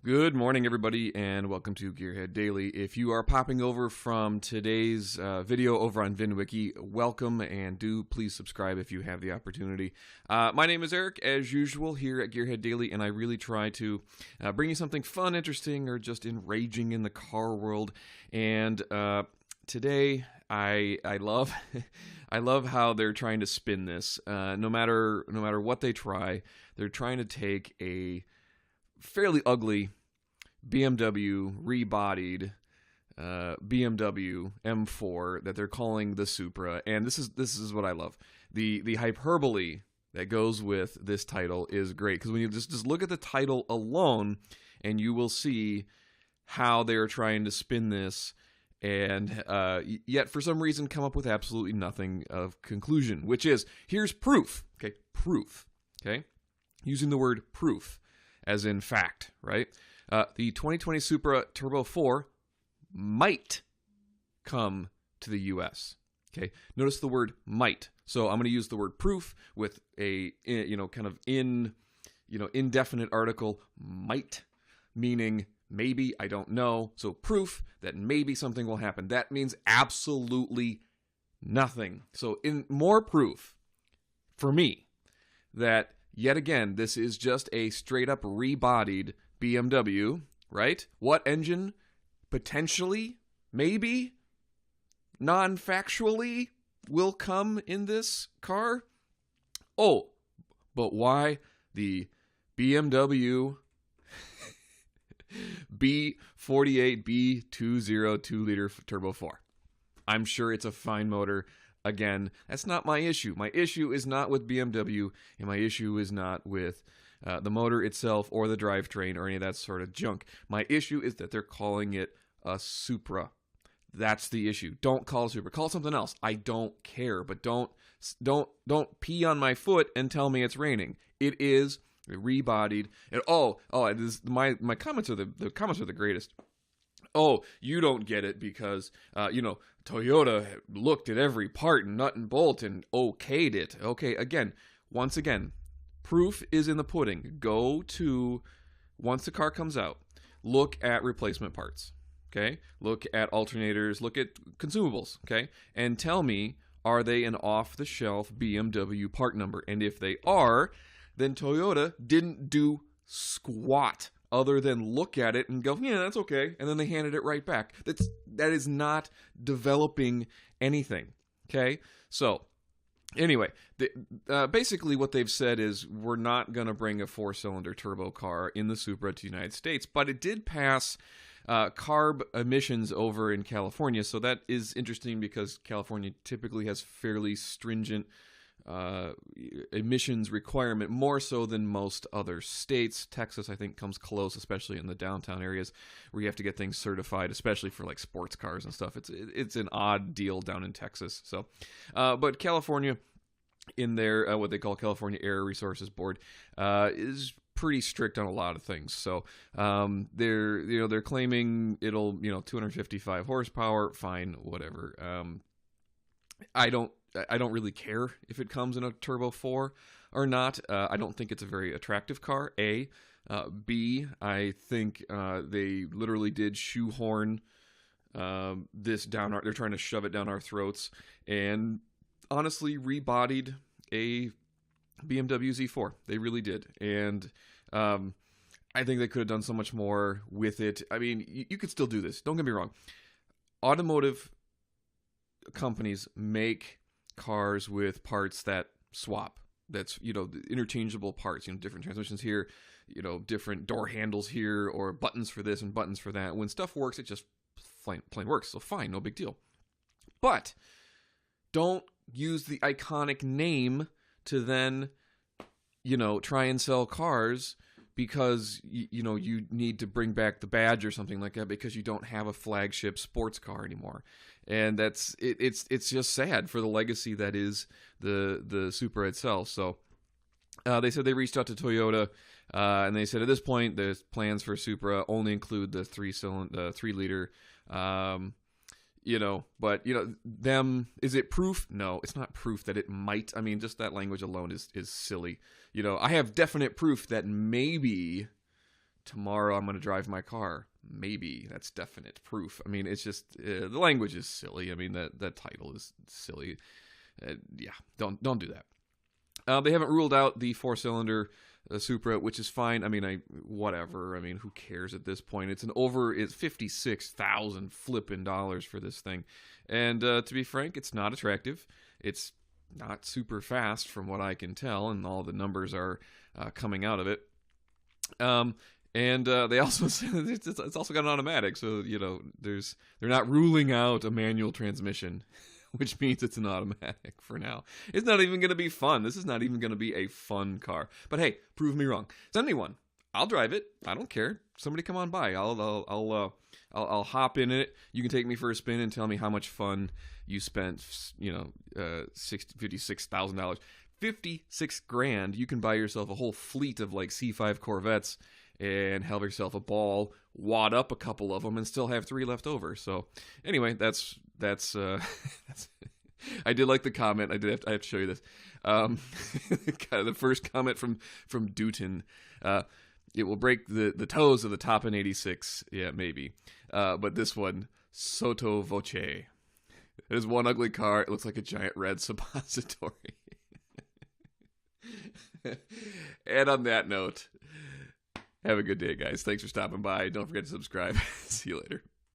Good morning, everybody, and welcome to Gearhead Daily. If you are popping over from today's video over on VinWiki, welcome, and do please subscribe if you have the opportunity. My name is Eric, as usual, here at Gearhead Daily, and I really try to bring you something fun, interesting, or just enraging in the car world. And today, I love I love how they're trying to spin this. No matter what they try, they're trying to take a fairly ugly BMW rebodied BMW M4 that they're calling the Supra, and this is what I love. The hyperbole that goes with this title is great, because when you just look at the title alone, and you will see how they are trying to spin this, and yet for some reason come up with absolutely nothing of conclusion, which is, here's proof. Okay, proof. Okay, using the word proof as in fact, right? The 2020 Supra Turbo 4 might come to the U.S. Okay, notice the word might. So I'm going to use the word proof with a kind of indefinite article, might, meaning maybe, I don't know. So proof that maybe something will happen. That means absolutely nothing. So in more proof for me that yet again, this is just a straight-up rebodied BMW, right? What engine? Potentially, maybe, non-factually, will come in this car? Oh, but why the BMW B48 B20 2-liter turbo 4? I'm sure it's a fine motor. Again, that's not my issue. My issue is not with BMW, and my issue is not with the motor itself or the drivetrain or any of that sort of junk. My issue is that they're calling it a Supra. That's the issue. Don't call it Supra. Call it something else. I don't care, but don't pee on my foot and tell me it's raining. It is rebodied. And my comments are the comments are the greatest. Oh, you don't get it because, Toyota looked at every part and nut and bolt and okayed it. Okay, once again, proof is in the pudding. Go to, once the car comes out, look at replacement parts, okay? Look at alternators, look at consumables, okay? And tell me, are they an off-the-shelf BMW part number? And if they are, then Toyota didn't do squat other than look at it and go, yeah, that's okay, and then they handed it right back. That is not developing anything, okay? So, anyway, basically what they've said is we're not going to bring a 4-cylinder turbo car in the Supra to the United States, but it did pass carb emissions over in California, so that is interesting because California typically has fairly stringent emissions requirement, more so than most other states. Texas, I think, comes close, especially in the downtown areas where you have to get things certified, especially for like sports cars and stuff. It's an odd deal down in Texas. So, but California, in their what they call California Air Resources Board, is pretty strict on a lot of things. So they're claiming it'll 255 horsepower. Fine, whatever. I don't really care if it comes in a Turbo 4 or not. I don't think it's a very attractive car, A. B, I think they literally did shoehorn this down they're trying to shove it down our throats, and honestly rebodied a BMW Z4. They really did. And I think they could have done so much more with it. I mean, you could still do this. Don't get me wrong. Automotive companies make cars with parts that swap. That's, interchangeable parts, different transmissions here, different door handles here, or buttons for this and buttons for that. When stuff works, it just plain works. So fine, no big deal. But don't use the iconic name to then, try and sell cars because, you need to bring back the badge or something like that because you don't have a flagship sports car anymore. And it's just sad for the legacy that is the Supra itself. So they said they reached out to Toyota, and they said at this point the plans for Supra only include the 3-liter. But them, is it proof? No, it's not proof that it might. I mean, just that language alone is silly. I have definite proof that maybe tomorrow I'm going to drive my car. Maybe. That's definite proof. I mean, it's just, the language is silly. I mean, that title is silly. Yeah, don't do that. They haven't ruled out the 4-cylinder Supra, which is fine. I mean, whatever. I mean, who cares at this point? It's $56,000 flipping dollars for this thing. And to be frank, it's not attractive. It's not super fast from what I can tell, and all the numbers are coming out of it. And they also said it's also got an automatic, so they're not ruling out a manual transmission, which means it's an automatic for now. It's not even going to be fun. This is not even going to be a fun car. But hey, prove me wrong. Send me one. I'll drive it. I don't care. Somebody come on by. I'll hop in it. You can take me for a spin and tell me how much fun you spent. $56,000, $56,000. You can buy yourself a whole fleet of like C5 Corvettes and have yourself a ball, wad up a couple of them, and still have 3 left over. So anyway, that's I did like the comment. I have to show you this. The first comment from Dutton. It will break the toes of the top in 86. Yeah, maybe. But this one, sotto voce. There's one ugly car. It looks like a giant red suppository. And on that note, have a good day, guys. Thanks for stopping by. Don't forget to subscribe. See you later.